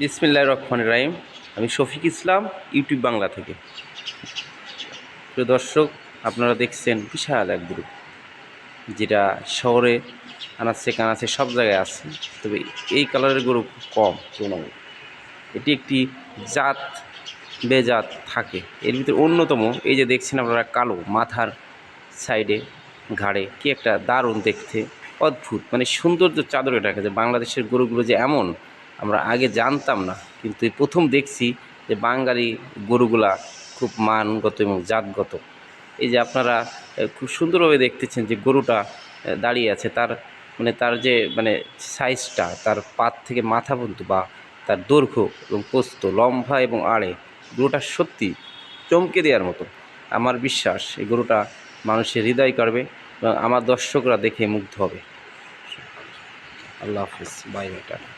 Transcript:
বিসমিল্লাহির রহমানির রহিম। আমি শফিক ইসলাম, ইউটিউব বাংলা থেকে। প্রিয় দর্শক, আপনারা দেখছেন বিশাল এক গ্রুপ, যেটা শহরে আনাচে কানাচে সব জায়গায় আছে, তবে এই কালারের গরু খুব কম তুলনামূলক। এটি একটি জাত বেজাত থাকে, এর ভিতরে অন্যতম এই যে দেখছেন আপনারা কালো মাথার সাইডে ঘাড়ে কি একটা দারুণ দেখতে, অদ্ভুত মানে সৌন্দর্য চাদরে ঢাকা। যে বাংলাদেশের গরুগুলো যে এমন আমরা আগে জানতাম না, কিন্তু এই প্রথম দেখছি যে বাঙালি গরুগুলা খুব মানগত এবং জাতগত। এই যে আপনারা খুব সুন্দরভাবে দেখতেছেন যে গরুটা দাঁড়িয়ে আছে, তার মানে তার যে মানে সাইজটা, তার পাত থেকে মাথা পর্যন্ত বা তার দৈর্ঘ্য এবং প্রস্থ, লম্বা এবং আড়ে, গরুটা সত্যি চমকে দেওয়ার মতো। আমার বিশ্বাস এই গরুটা মানুষের হৃদয় করবে এবং আমার দর্শকরা দেখে মুগ্ধ হবে। আল্লাহ হাফিজ, বাই বাই, টাটা।